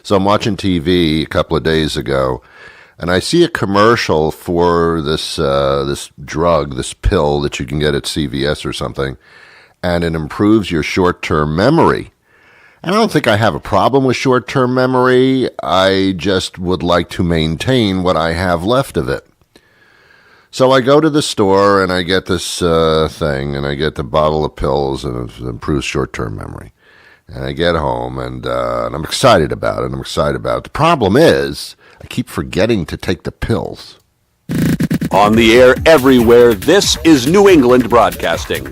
So I'm watching TV a couple of days ago, and I see a commercial for this drug, this pill that you can get at CVS or something, and it improves your short-term memory. And I don't think I have a problem with short-term memory. I just would like to maintain what I have left of it. So I go to the store and I get this thing, and I get the bottle of pills, and it improves short-term memory. And I get home, and I'm excited about it. The problem is, I keep forgetting to take the pills. On the air everywhere, this is New England Broadcasting.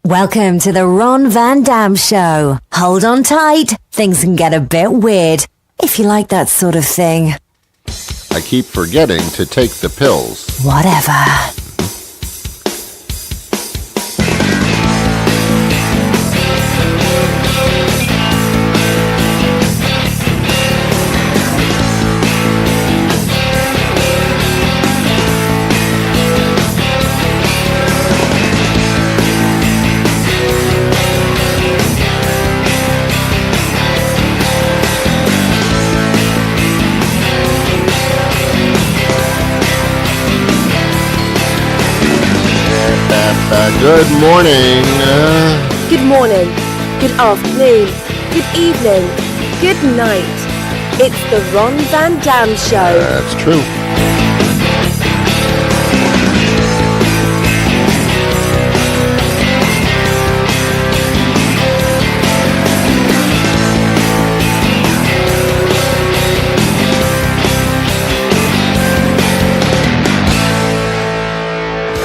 Welcome to the Ron Van Dam Show. Hold on tight. Things can get a bit weird, if you like that sort of thing. I keep forgetting to take the pills. Whatever. Good morning. Good morning, good afternoon, good evening, good night. It's the Ron Van Dam Show. That's true.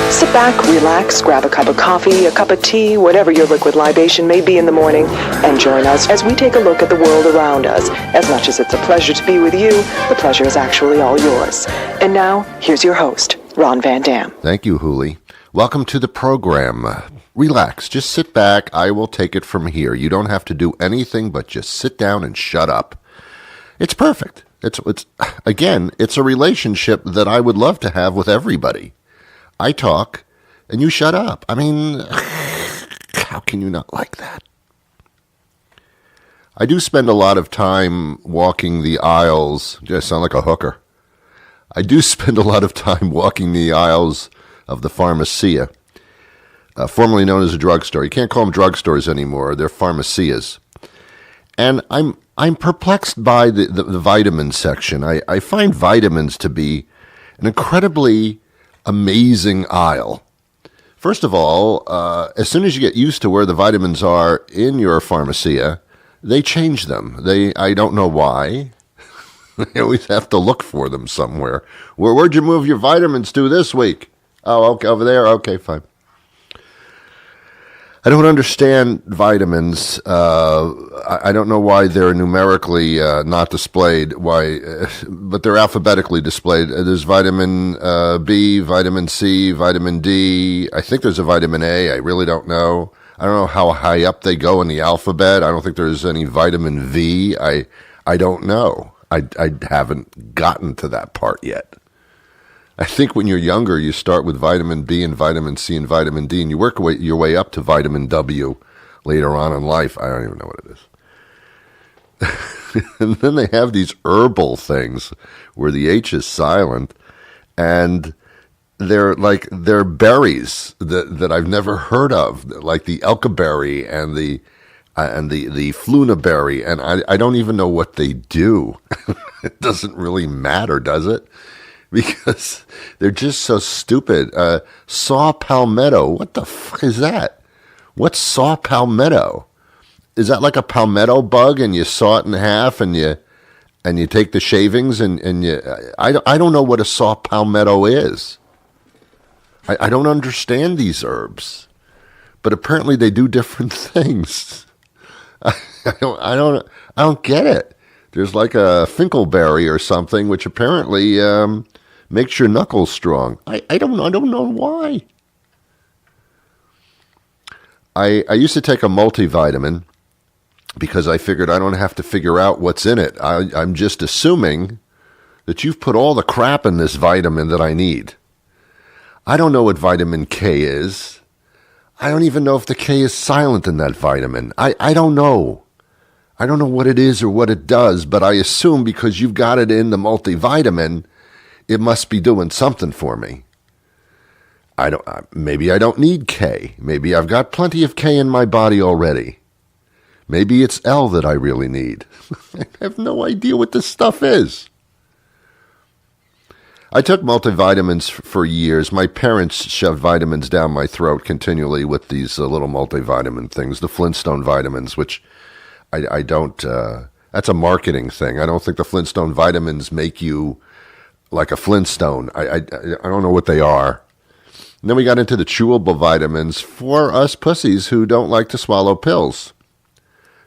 Sit back, relax, grab a cup of coffee, a cup of tea, whatever your liquid libation may be in the morning, and join us as we take a look at the world around us. As much as it's a pleasure to be with you, the pleasure is actually all yours. And now, here's your host, Ron Van Dam. Thank you, Hooli. Welcome to the program. Relax, just sit back. I will take it from here. You don't have to do anything but just sit down and shut up. It's perfect. It's a relationship that I would love to have with everybody. I talk, and you shut up. I mean, how can you not like that? I do spend a lot of time walking the aisles. I sound like a hooker. I do spend a lot of time walking the aisles of the pharmacia, formerly known as a drugstore. You can't call them drugstores anymore. They're pharmacias. And I'm perplexed by the vitamin section. I find vitamins to be an incredibly amazing aisle. First of all, as soon as you get used to where the vitamins are in your pharmacia, they change them. I don't know why. They always have to look for them somewhere. Where'd you move your vitamins to this week? Oh, okay, over there. Okay, fine. I don't understand vitamins. I don't know why they're numerically not displayed. But they're alphabetically displayed. There's vitamin B, vitamin C, vitamin D. I think there's a vitamin A. I really don't know. I don't know how high up they go in the alphabet. I don't think there's any vitamin V. I don't know. I haven't gotten to that part yet. I think when you're younger, you start with vitamin B and vitamin C and vitamin D, and you work your way up to vitamin W later on in life. I don't even know what it is. And then they have these herbal things where the H is silent, and they're berries that I've never heard of, like the elderberry and the flunaberry, and I don't even know what they do. It doesn't really matter, does it? Because they're just so stupid. Saw palmetto. What the fuck is that? What's saw palmetto? Is that like a palmetto bug and you saw it in half and you take the shavings and you... I don't know what a saw palmetto is. I don't understand these herbs. But apparently they do different things. I don't get it. There's like a finkelberry or something which apparently... makes your knuckles strong. I don't know why. I used to take a multivitamin because I figured I don't have to figure out what's in it. I'm just assuming that you've put all the crap in this vitamin that I need. I don't know what vitamin K is. I don't even know if the K is silent in that vitamin. I don't know. I don't know what it is or what it does, but I assume because you've got it in the multivitamin, it must be doing something for me. Maybe I don't need K. Maybe I've got plenty of K in my body already. Maybe it's L that I really need. I have no idea what this stuff is. I took multivitamins for years. My parents shoved vitamins down my throat continually with these little multivitamin things, the Flintstone vitamins, which I don't, that's a marketing thing. I don't think the Flintstone vitamins make you like a Flintstone. I don't know what they are. And then we got into the chewable vitamins for us pussies who don't like to swallow pills.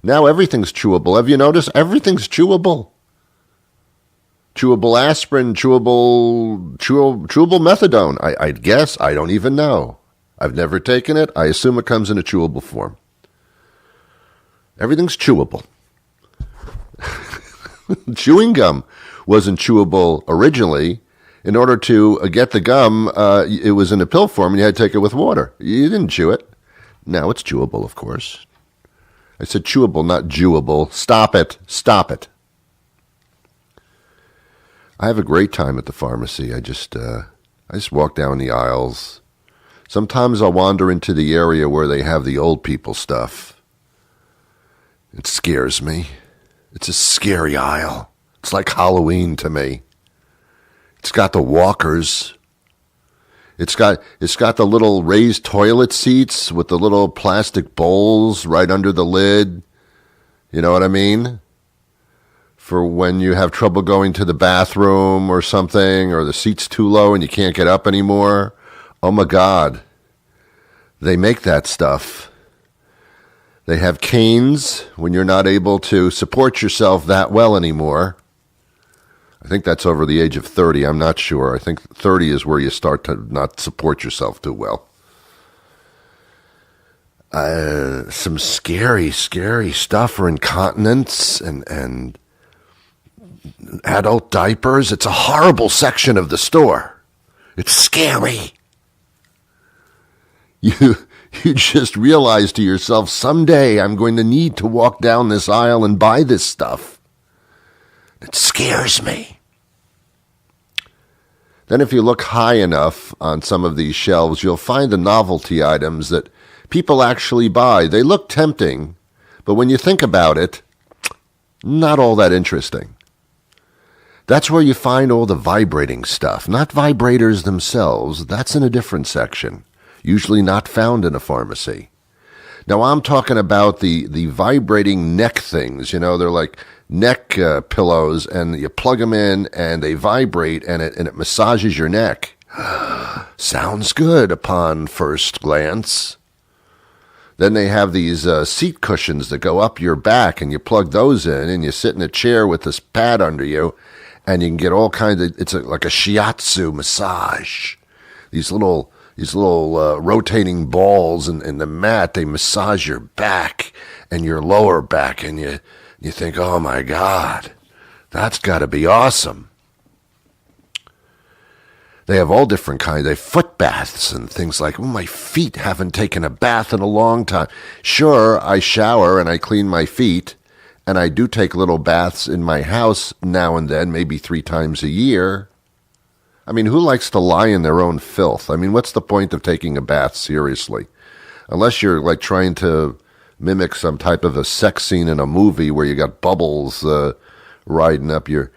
Now everything's chewable. Have you noticed? Everything's chewable. Chewable aspirin, chewable methadone. I guess. I don't even know. I've never taken it. I assume it comes in a chewable form. Everything's chewable. Chewing gum wasn't chewable originally. In order to get the gum, it was in a pill form, and you had to take it with water. You didn't chew it. Now it's chewable, of course. I said chewable, not jewable. Stop it. Stop it. I have a great time at the pharmacy. I just walk down the aisles. Sometimes I'll wander into the area where they have the old people stuff. It scares me. It's a scary aisle. It's like Halloween to me. It's got the walkers. It's got the little raised toilet seats with the little plastic bowls right under the lid. You know what I mean? For when you have trouble going to the bathroom or something, or the seat's too low and you can't get up anymore. Oh my God. They make that stuff. They have canes when you're not able to support yourself that well anymore. I think that's over the age of 30. I'm not sure. I think 30 is where you start to not support yourself too well. Some scary, scary stuff for incontinence and adult diapers. It's a horrible section of the store. It's scary. You just realize to yourself, someday I'm going to need to walk down this aisle and buy this stuff. It scares me. Then if you look high enough on some of these shelves, you'll find the novelty items that people actually buy. They look tempting, but when you think about it, not all that interesting. That's where you find all the vibrating stuff, not vibrators themselves. That's in a different section, usually not found in a pharmacy. Now, I'm talking about the vibrating neck things. You know, they're like neck pillows, and you plug them in, and they vibrate, and it massages your neck. Sounds good upon first glance. Then they have these seat cushions that go up your back, and you plug those in, and you sit in a chair with this pad under you, and you can get all kinds of, it's like a shiatsu massage. These little rotating balls in the mat, they massage your back and your lower back, and you think, oh my God, that's got to be awesome. They have all different kinds. They have foot baths and things like, my feet haven't taken a bath in a long time. Sure, I shower and I clean my feet, and I do take little baths in my house now and then, maybe 3 times a year. I mean, who likes to lie in their own filth? I mean, what's the point of taking a bath seriously? Unless you're like trying to mimic some type of a sex scene in a movie where you got bubbles riding up your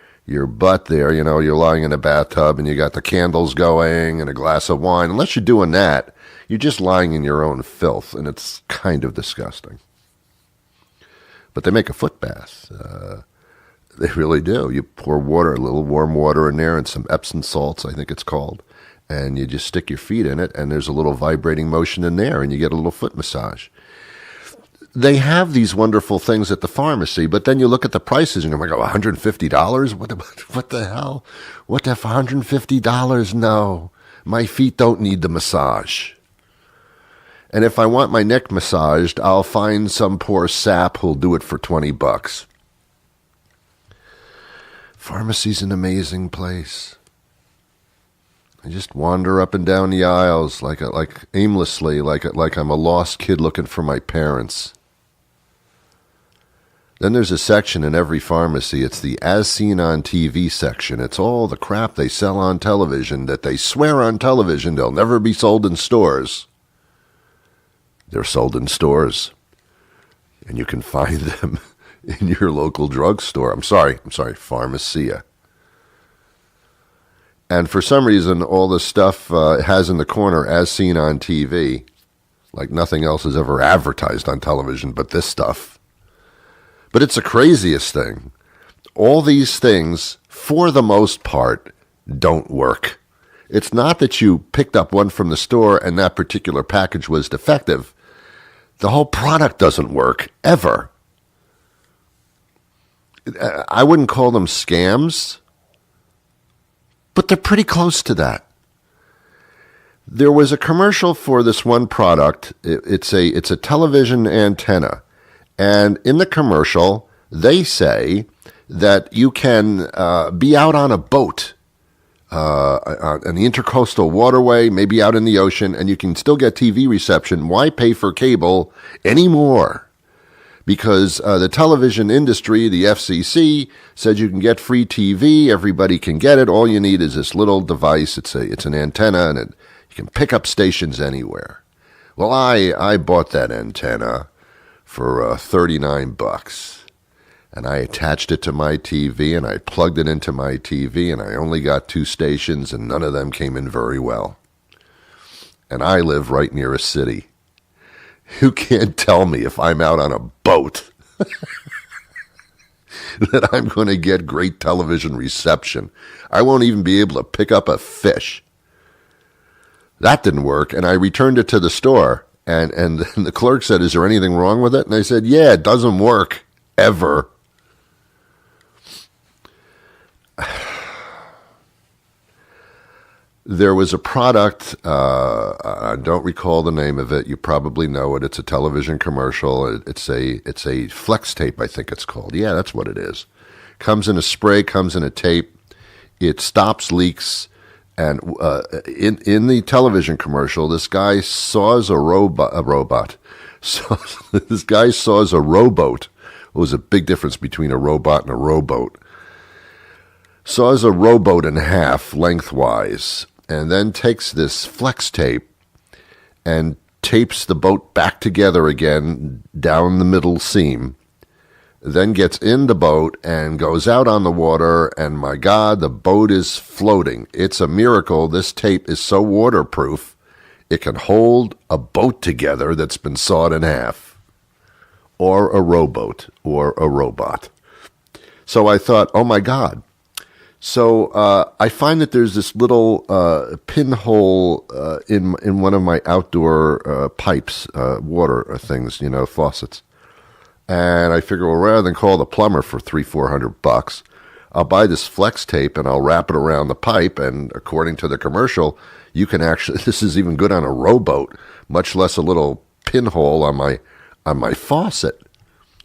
butt there. You know, you're lying in a bathtub and you got the candles going and a glass of wine. Unless you're doing that, you're just lying in your own filth, and it's kind of disgusting. But they make a foot bath. They really do. You pour water, a little warm water in there, and some Epsom salts, I think it's called, and you just stick your feet in it, and there's a little vibrating motion in there, and you get a little foot massage. They have these wonderful things at the pharmacy, but then you look at the prices, and you're like, $150? What the hell? What the $150? No, my feet don't need the massage. And if I want my neck massaged, I'll find some poor sap who'll do it for $20. Pharmacy's an amazing place. I just wander up and down the aisles like aimlessly, like I'm a lost kid looking for my parents. Then there's a section in every pharmacy. It's the as seen on TV section. It's all the crap they sell on television that they swear on television they'll never be sold in stores. They're sold in stores. And you can find them in your local drugstore. I'm sorry, pharmacia. And for some reason, all the stuff it has in the corner, as seen on TV, like nothing else is ever advertised on television but this stuff. But it's the craziest thing. All these things, for the most part, don't work. It's not that you picked up one from the store and that particular package was defective. The whole product doesn't work, ever. I wouldn't call them scams, but they're pretty close to that. There was a commercial for this one product. It's a television antenna. And in the commercial, they say that you can be out on a boat on the intercoastal waterway, maybe out in the ocean, and you can still get TV reception. Why pay for cable anymore? Because the television industry, the FCC, said you can get free TV. Everybody can get it. All you need is this little device. It's an antenna, and you can pick up stations anywhere. Well, I bought that antenna for $39, and I attached it to my TV, and I plugged it into my TV, and I only got 2 stations, and none of them came in very well. And I live right near a city. You can't tell me if I'm out on a boat that I'm going to get great television reception. I won't even be able to pick up a fish. That didn't work, and I returned it to the store, and the clerk said, "Is there anything wrong with it?" And I said, "Yeah, it doesn't work, ever." There was a product, I don't recall the name of it. You probably know it. It's a television commercial. It's a flex tape, I think it's called. Yeah, that's what it is. Comes in a spray, comes in a tape. It stops leaks. And in the television commercial, this guy saws a robot. So this guy saws a rowboat. It was a big difference between a robot and a rowboat. Saws a rowboat in half lengthwise, and then takes this flex tape and tapes the boat back together again down the middle seam, then gets in the boat and goes out on the water, and my God, the boat is floating. It's a miracle. This tape is so waterproof, it can hold a boat together that's been sawed in half, or a rowboat, or a robot. So I thought, oh my God. So I find that there's this little pinhole in one of my outdoor pipes, water things, faucets. And I figure, well, rather than call the plumber for $300-400, I'll buy this flex tape and I'll wrap it around the pipe. And according to the commercial, you can actually, this is even good on a rowboat, much less a little pinhole on my faucet.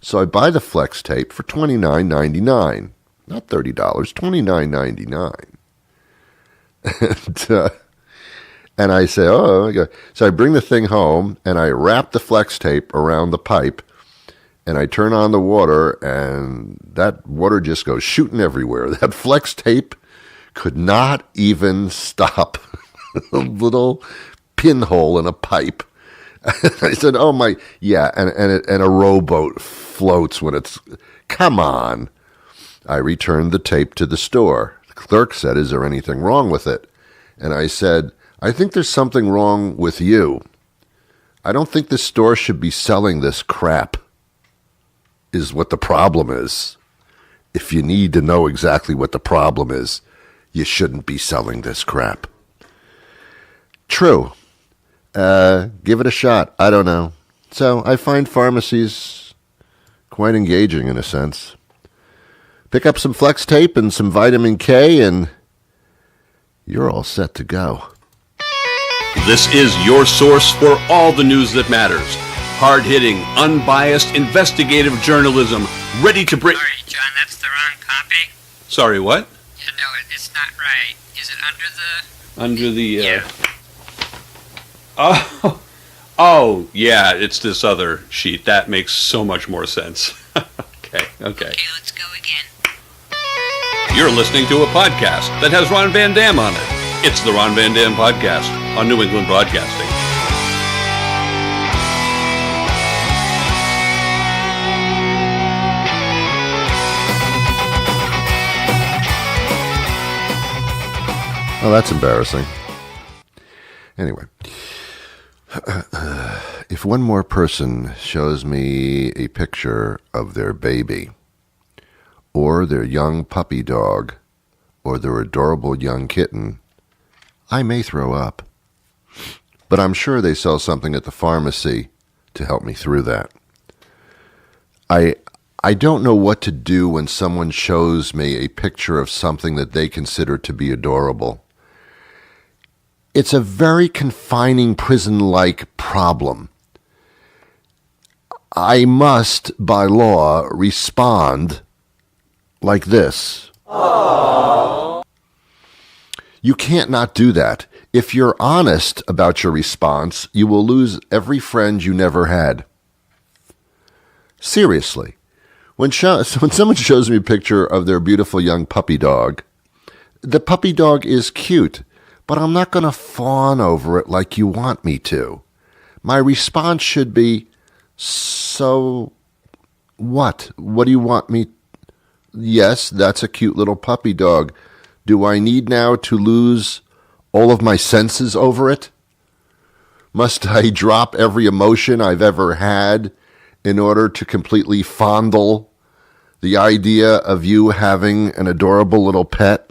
So I buy the flex tape for $29.99. Not $30, $29.99. And I say, oh, okay. So I bring the thing home and I wrap the flex tape around the pipe and I turn on the water and that water just goes shooting everywhere. That flex tape could not even stop a little pinhole in a pipe. I said, oh my, yeah, and a rowboat floats when it's, come on. I returned the tape to the store. The clerk said, is there anything wrong with it? And I said, I think there's something wrong with you. I don't think the store should be selling this crap, is what the problem is. If you need to know exactly what the problem is, you shouldn't be selling this crap. True. Give it a shot. I don't know. So I find pharmacies quite engaging in a sense. Pick up some flex tape and some vitamin K, and you're all set to go. This is your source for all the news that matters. Hard-hitting, unbiased, investigative journalism, ready to bring... Sorry, John, that's the wrong copy. Sorry, what? Yeah, no, it's not right. Is it under the Under the... Oh, yeah, it's this other sheet. That makes so much more sense. Okay. Okay, let's go again. You're listening to a podcast that has Ron Van Dam on it. It's the Ron Van Dam Podcast on New England Broadcasting. Oh, that's embarrassing. Anyway, if one more person shows me a picture of their baby, or their young puppy dog, or their adorable young kitten, I may throw up. But I'm sure they sell something at the pharmacy to help me through that. I don't know what to do when someone shows me a picture of something that they consider to be adorable. It's a very confining prison-like problem. I must, by law, respond like this. Aww. You can't not do that. If you're honest about your response, you will lose every friend you never had. Seriously. When someone shows me a picture of their beautiful young puppy dog, the puppy dog is cute, but I'm not going to fawn over it like you want me to. My response should be, so what? What do you want me? Yes, that's a cute little puppy dog. Do I need now to lose all of my senses over it? Must I drop every emotion I've ever had in order to completely fondle the idea of you having an adorable little pet?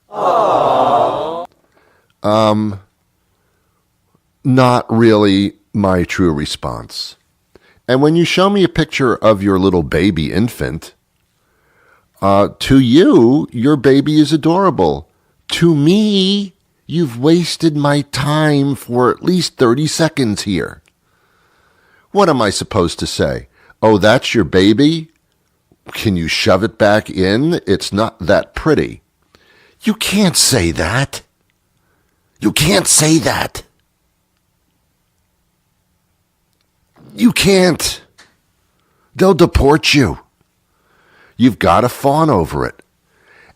Aww. Not really my true response. And when you show me a picture of your little baby infant, to you, your baby is adorable. To me, you've wasted my time for at least 30 seconds here. What am I supposed to say? Oh, that's your baby? Can you shove it back in? It's not that pretty. You can't say that. You can't say that. You can't. They'll deport you. You've got to fawn over it.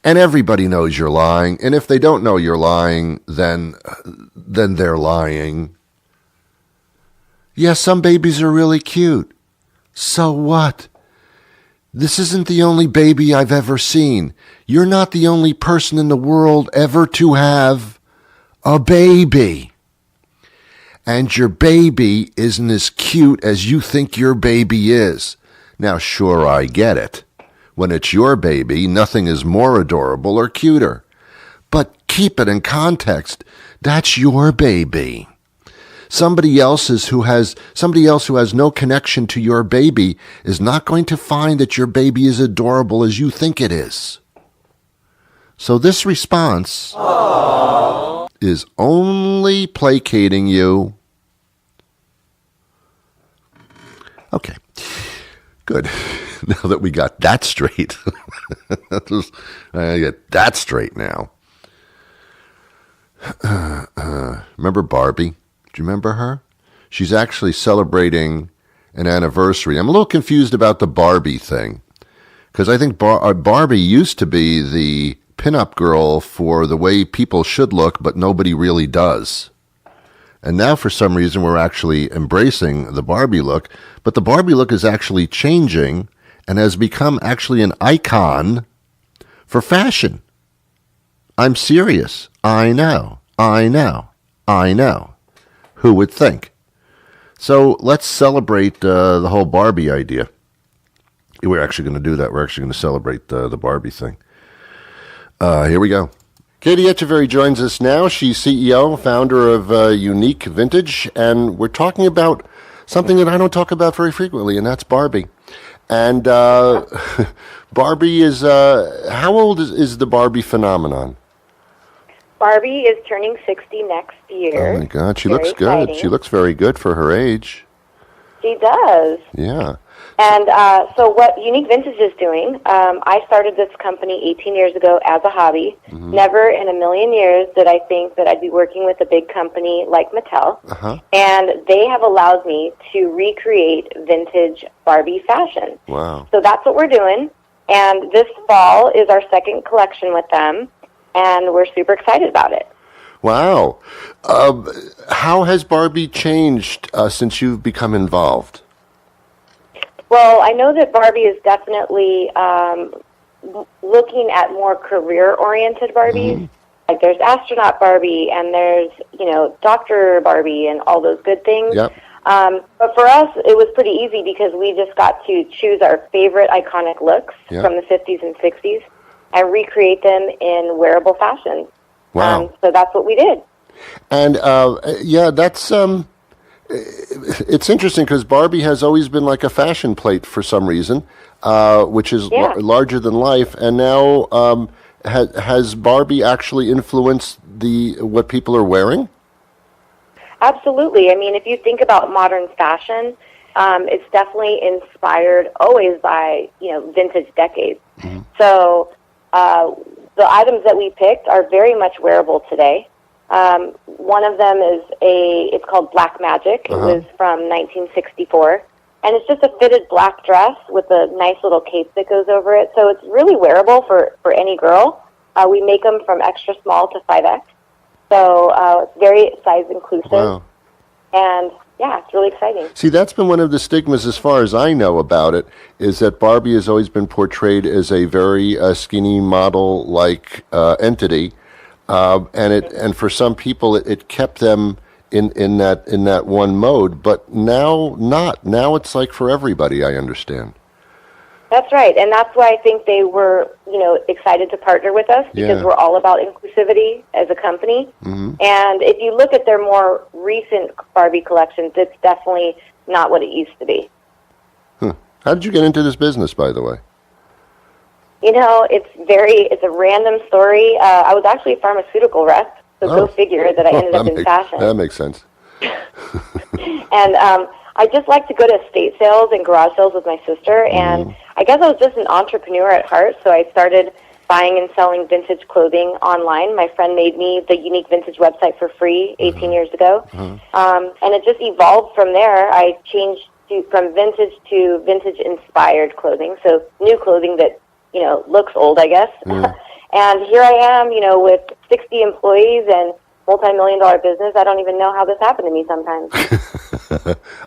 And everybody knows you're lying. And if they don't know you're lying, then they're lying. Yes, some babies are really cute. So what? This isn't the only baby I've ever seen. You're not the only person in the world ever to have a baby. And your baby isn't as cute as you think your baby is. Now, sure, I get it. When it's your baby, nothing is more adorable or cuter. But keep it in context. That's your baby. Somebody else who has no connection to your baby is not going to find that your baby is adorable as you think it is. So this response is only placating you. Okay, good. Now that we got that straight, I get that straight now. Remember Barbie? Do you remember her? She's actually celebrating an anniversary. I'm a little confused about the Barbie thing, because I think Barbie used to be the pinup girl for the way people should look, but nobody really does. And now, for some reason, we're actually embracing the Barbie look, but the Barbie look is actually changing and has become actually an icon for fashion. I'm serious. I know. Who would think? So let's celebrate the whole Barbie idea. We're actually going to do that. We're actually going to celebrate the Barbie thing. Here we go. Katie Echeverry joins us now. She's CEO, founder of Unique Vintage, and we're talking about something that I don't talk about very frequently, and that's Barbie. And Barbie is, how old is the Barbie phenomenon? Barbie is turning 60 next year. Oh my God, she looks good. She looks very good for her age. She does. Yeah. And so what Unique Vintage is doing, I started this company 18 years ago as a hobby. Never in a million years did I think that I'd be working with a big company like Mattel. And they have allowed me to recreate vintage Barbie fashion. Wow. So that's what we're doing. And this fall is our second collection with them. And we're super excited about it. Wow. How has Barbie changed since you've become involved? Well, I know that Barbie is definitely looking at more career-oriented Barbies. Like there's astronaut Barbie and there's, Dr. Barbie and all those good things. Yep. But for us, it was pretty easy because we just got to choose our favorite iconic looks from the 50s and 60s and recreate them in wearable fashion. Wow. So that's what we did. And, that's... It's interesting because Barbie has always been like a fashion plate for some reason, which is larger than life. And now has Barbie actually influenced what people are wearing? Absolutely. I mean, if you think about modern fashion, it's definitely inspired always by, vintage decades. So the items that we picked are very much wearable today. One of them is it's called Black Magic. It was from 1964. And it's just a fitted black dress with a nice little cape that goes over it. So it's really wearable for any girl. We make them from extra small to 5X. So it's very size inclusive. Wow. And yeah, it's really exciting. See, that's been one of the stigmas as far as I know about it, is that Barbie has always been portrayed as a very skinny model-like entity. And for some people, it kept them in that one mode. But now not. Now it's like for everybody. I understand. That's right, and that's why I think they were, excited to partner with us because we're all about inclusivity as a company. And if you look at their more recent Barbie collections, it's definitely not what it used to be. How did you get into this business, by the way? It's a random story. I was actually a pharmaceutical rep, so go figure that I ended up in fashion. That makes sense. And I just like to go to estate sales and garage sales with my sister, and I guess I was just an entrepreneur at heart, so I started buying and selling vintage clothing online. My friend made me the Unique Vintage website for free 18 years ago, and it just evolved from there. I changed from vintage to vintage-inspired clothing, so new clothing that looks old, I guess. And here I am, with 60 employees and multi-million-dollar business. I don't even know how this happened to me sometimes.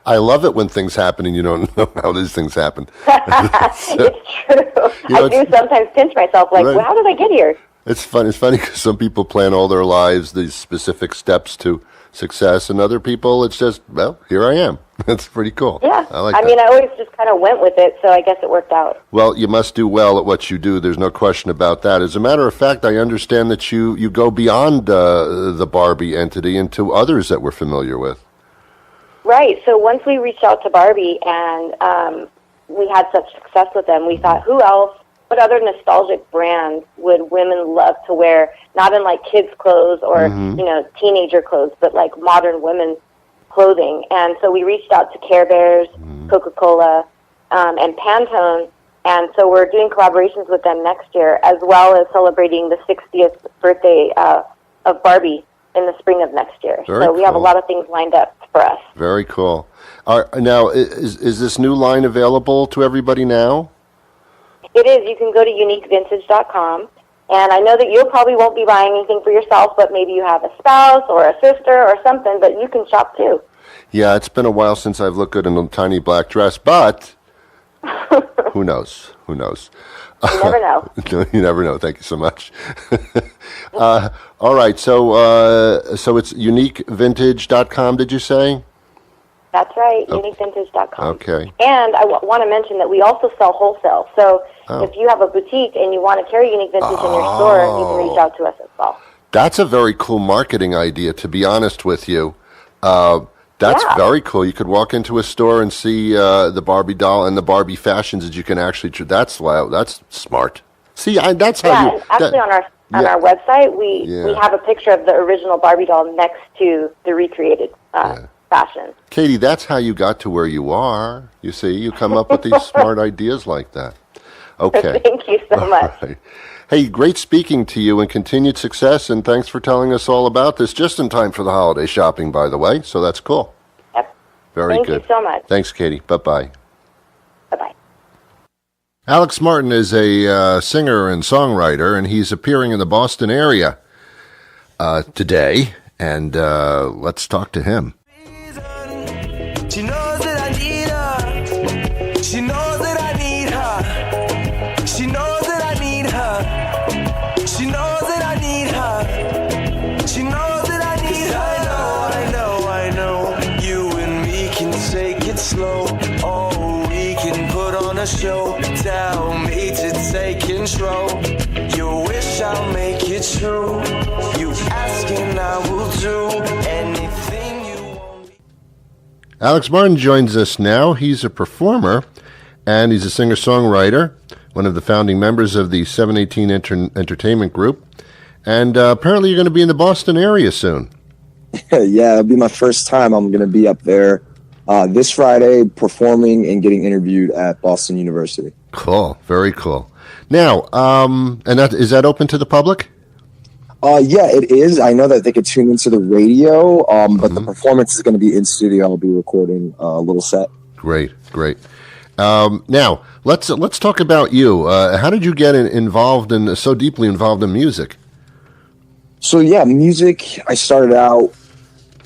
I love it when things happen and you don't know how these things happen. It's true. I do sometimes pinch myself, like, well, how did I get here? It's fun. It's funny because some people plan all their lives, these specific steps to success, and other people, it's just, well, here I am. That's pretty cool. Yeah. I mean, I always just kind of went with it, so I guess it worked out. Well, you must do well at what you do. There's no question about that. As a matter of fact, I understand that you go beyond the Barbie entity into others that we're familiar with. Right. So once we reached out to Barbie and we had such success with them, we thought, who else, what other nostalgic brands would women love to wear, not in like kids' clothes or, teenager clothes, but like modern women's clothing. And so we reached out to Care Bears, Coca-Cola, and Pantone. And so we're doing collaborations with them next year, as well as celebrating the 60th birthday of Barbie in the spring of next year. Very so we have a cool. lot of things lined up for us. Very cool. Now, is this new line available to everybody now? It is. You can go to uniquevintage.com. And I know that you probably won't be buying anything for yourself, but maybe you have a spouse or a sister or something, but you can shop too. Yeah, it's been a while since I've looked good in a tiny black dress, but who knows? Who knows? You never know. You never know. Thank you so much. All right, so it's uniquevintage.com, did you say? That's right, uniquevintage.com. Okay. And I want to mention that we also sell wholesale. So if you have a boutique and you want to carry Unique Vintage in your store, you can reach out to us as well. That's a very cool marketing idea, to be honest with you. That's very cool. You could walk into a store and see the Barbie doll and the Barbie fashions that you can actually... That's smart. See, that's how you... Actually, on our website, we have a picture of the original Barbie doll next to the recreated fashion. Katie, that's how you got to where you are. You see, you come up with these smart ideas like that. Okay. Thank you so much. Right. Hey, great speaking to you and continued success, and thanks for telling us all about this just in time for the holiday shopping, by the way, so that's cool. Yep. Very good. Thank you so much. Thanks, Katie. Bye-bye. Bye-bye. Alex Martin is a singer and songwriter, and he's appearing in the Boston area today, and let's talk to him. She knows that I need her. She knows that I need her. She knows that I need her. She knows that I need her. She knows that I need her. I know. You and me can take it slow. Oh, we can put on a show. Tell me to take control. You wish I'll make it true. You ask and I will do anything you want. Alex Martin joins us now. He's a performer, and he's a singer-songwriter, one of the founding members of the 718 Entertainment Group. And apparently you're going to be in the Boston area soon. Yeah, it'll be my first time. I'm going to be up there this Friday performing and getting interviewed at Boston University. Cool. Very cool. Now, and is that open to the public? Yeah, it is. I know that they could tune into the radio, but the performance is going to be in studio. I'll be recording a little set. Great. Now, let's talk about you. How did you get so deeply involved in music? So, yeah, music, I started out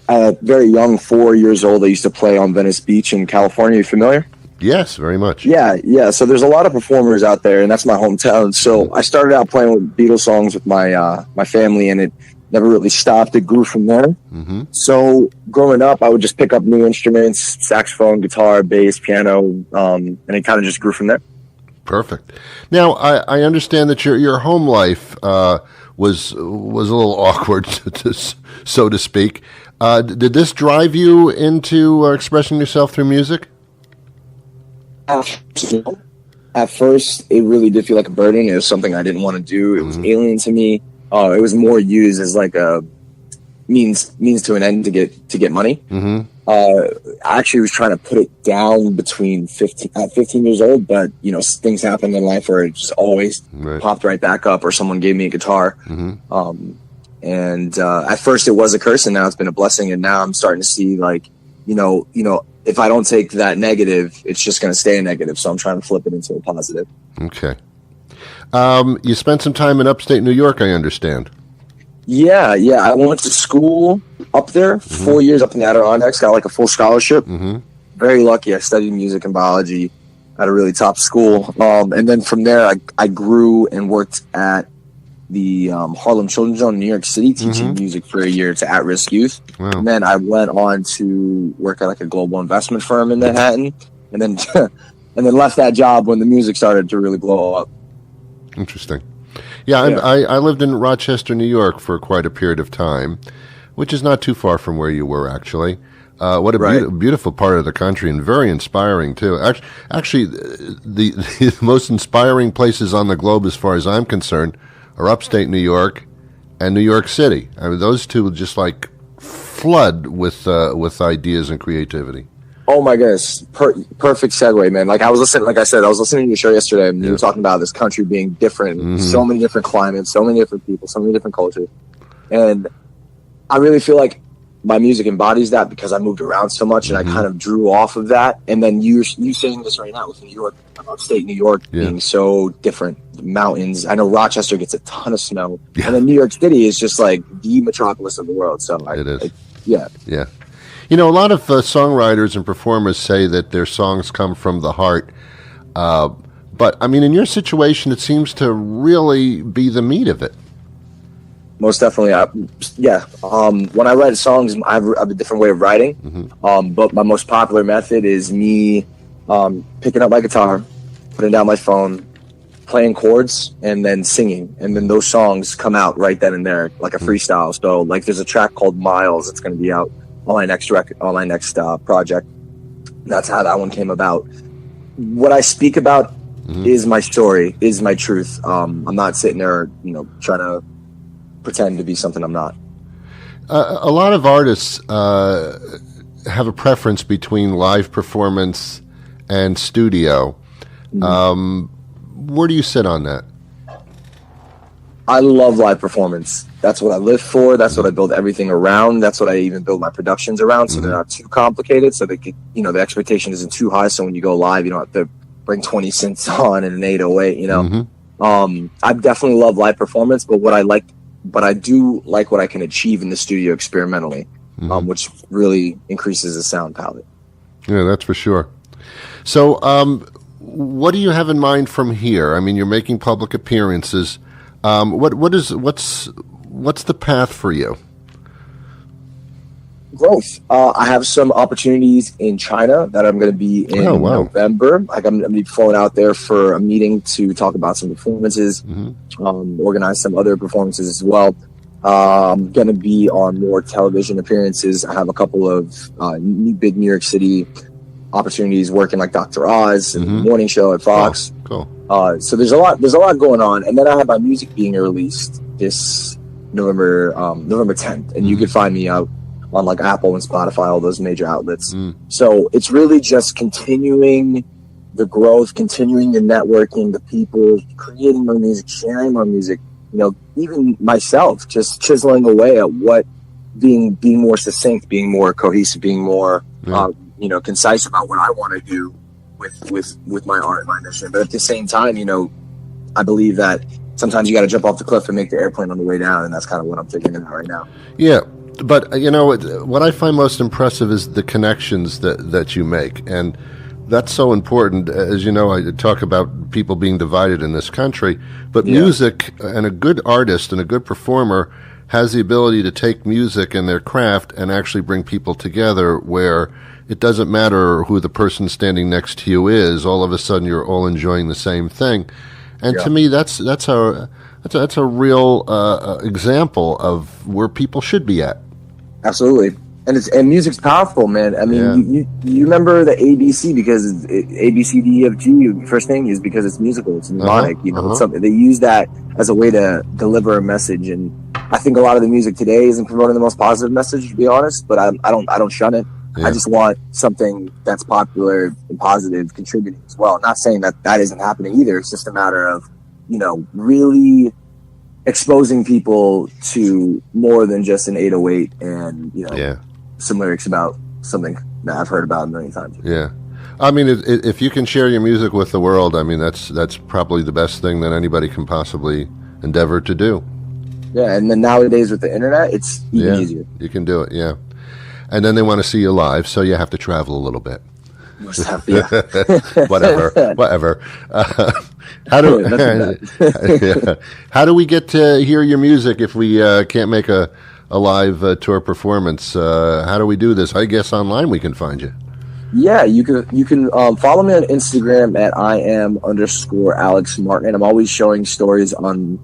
at very young, 4 years old. I used to play on Venice Beach in California. Are you familiar? Yes, very much. Yeah. So there's a lot of performers out there, and that's my hometown. So I started out playing with Beatles songs with my family, and it never really stopped. It grew from there. Mm-hmm. So growing up, I would just pick up new instruments, saxophone, guitar, bass, piano, and it kind of just grew from there. Perfect. Now, I understand that your home life was a little awkward, so to speak. Did this drive you into expressing yourself through music? At first, it really did feel like a burden. It was something I didn't want to do. It was alien to me. It was more used as like a means to an end to get money. Mm-hmm. I actually was trying to put it down at 15 years old, but things happened in life where it just always popped right back up, or someone gave me a guitar. Mm-hmm. And at first it was a curse, and now it's been a blessing. And now I'm starting to see, like, if I don't take that negative, it's just going to stay a negative. So I'm trying to flip it into a positive. Okay. You spent some time in upstate New York, I understand. Yeah. I went to school up there, 4 years up in the Adirondacks, got like a full scholarship. Mm-hmm. Very lucky. I studied music and biology at a really top school. And then from there, I grew and worked at the Harlem Children's Zone in New York City, teaching music for a year to at-risk youth. Wow. And then I went on to work at like a global investment firm in Manhattan, and then left that job when the music started to really blow up. Interesting. Yeah. I lived in Rochester, New York for quite a period of time, which is not too far from where you were, actually. What a beautiful part of the country, and very inspiring, too. Actually, the most inspiring places on the globe, as far as I'm concerned, are upstate New York and New York City. I mean, those two just like flood with ideas and creativity. Oh my goodness. Perfect segue, man. Like I was listening to your show yesterday, and you were talking about this country being different, so many different climates, so many different people, so many different cultures. And I really feel like my music embodies that, because I moved around so much, and I kind of drew off of that. And then you saying this right now with New York, upstate New York being so different, the mountains. I know Rochester gets a ton of snow, and then New York City is just like the metropolis of the world. So it is. Yeah. A lot of songwriters and performers say that their songs come from the heart. But I mean, in your situation, it seems to really be the meat of it. Most definitely. When I write songs, I have a different way of writing. But my most popular method is me picking up my guitar, putting down my phone, playing chords, and then singing. And then those songs come out right then and there, like a freestyle. So like there's a track called Miles. It's going to be out on my next project. That's how that one came about. What I speak about is my story, is my truth. I'm not sitting there, trying to pretend to be something I'm not. A lot of artists have a preference between live performance and studio. Where do you sit on that? I love live performance. That's what I live for. That's what I build everything around. That's what I even build my productions around. So they're not too complicated. So they could, the expectation isn't too high. So when you go live, you don't have to bring 20 synths on and an 808, I definitely love live performance, but I do like what I can achieve in the studio experimentally, which really increases the sound palette. Yeah, that's for sure. So, what do you have in mind from here? I mean, you're making public appearances. What's the path for you? Growth. I have some opportunities in China that I'm going to be in November. Like I'm going to be flown out there for a meeting to talk about some performances, organize some other performances as well. I'm going to be on more television appearances. I have a couple of big New York City opportunities working like Dr. Oz and the morning show at Fox. Cool. So there's a lot going on. And then I have my music being released this November 10th. And you can find me out on like Apple and Spotify, all those major outlets. So it's really just continuing the growth, continuing the networking, the people, creating my music, sharing my music, even myself, just chiseling away at what being more succinct, being more cohesive, being more, concise about what I want to do with my art and my mission. But at the same time, I believe that sometimes you got to jump off the cliff and make the airplane on the way down. And that's kind of what I'm figuring out right now. Yeah. But, what I find most impressive is the connections that you make. And that's so important. As you know, I talk about people being divided in this country. But music, and a good artist and a good performer has the ability to take music and their craft and actually bring people together where it doesn't matter who the person standing next to you is. All of a sudden, you're all enjoying the same thing. And to me, that's a real example of where people should be at. Absolutely. And music's powerful, man. I mean, you remember the ABC because A, B, C, D, E, F, G, first thing is because it's musical. It's mnemonic. It's something, they use that as a way to deliver a message. And I think a lot of the music today isn't promoting the most positive message, to be honest, but I don't shun it. I just want something that's popular and positive contributing as well. Not saying that isn't happening either. It's just a matter of, really exposing people to more than just an 808 and, some lyrics about something that I've heard about a million times. Yeah. I mean, if you can share your music with the world, I mean, that's probably the best thing that anybody can possibly endeavor to do. Yeah, and then nowadays with the internet, it's even easier. You can do it, yeah. And then they want to see you live, so you have to travel a little bit. Whatever. How do we get to hear your music if we can't make a live tour performance? How do we do this? I guess online we can find you. Yeah, you can follow me on Instagram at @IM_Alex Martin. I'm always showing stories I'm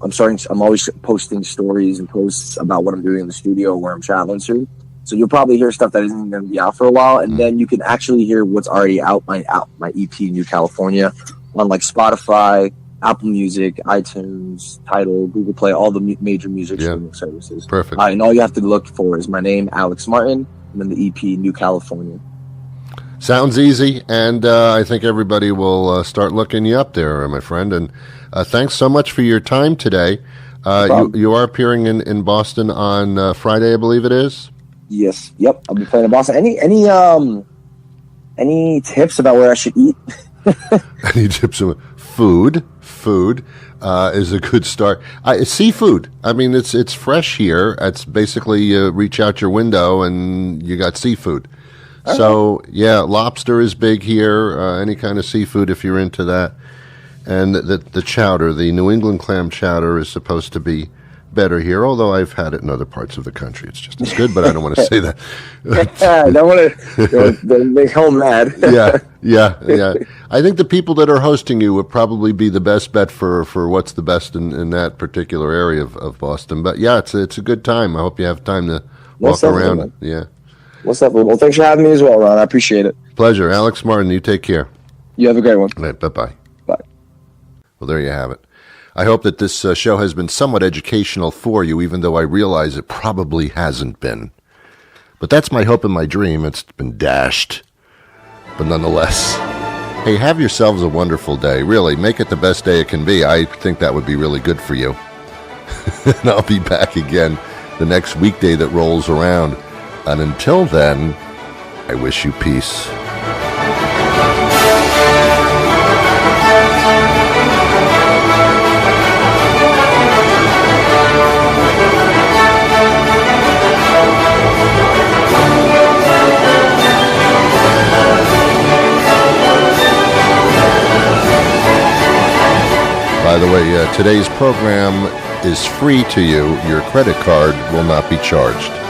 always posting stories and posts about what I'm doing in the studio, where I'm traveling to. So you'll probably hear stuff that isn't going to be out for a while, and then you can actually hear what's already out. My EP, New California, on like Spotify, Apple Music, iTunes, Tidal, Google Play, all the major music streaming services. Perfect. And all you have to look for is my name, Alex Martin, and then the EP, New California. Sounds easy, and I think everybody will start looking you up there, my friend. And thanks so much for your time today. You are appearing in Boston on Friday, I believe it is. Yes. Yep. I'll be playing in Boston. Any tips about where I should eat? Any tips about food? Food is a good start. Seafood. I mean, it's fresh here. It's basically you reach out your window and you got seafood. So lobster is big here. Any kind of seafood if you're into that. And the chowder, the New England clam chowder, is supposed to be better here, although I've had it in other parts of the country. It's just as good, but I don't want to say that. I don't want to make home mad. Yeah. I think the people that are hosting you would probably be the best bet for what's the best in that particular area of Boston. But yeah, it's a good time. I hope you have time to walk around. Man. Yeah. What's up? Well, thanks for having me as well, Ron. I appreciate it. Pleasure. Alex Martin, you take care. You have a great one. All right, bye-bye. Bye. Well, there you have it. I hope that this show has been somewhat educational for you, even though I realize it probably hasn't been. But that's my hope and my dream. It's been dashed. But nonetheless, hey, have yourselves a wonderful day. Really, make it the best day it can be. I think that would be really good for you. And I'll be back again the next weekday that rolls around. And until then, I wish you peace. By the way, today's program is free to you. Your credit card will not be charged.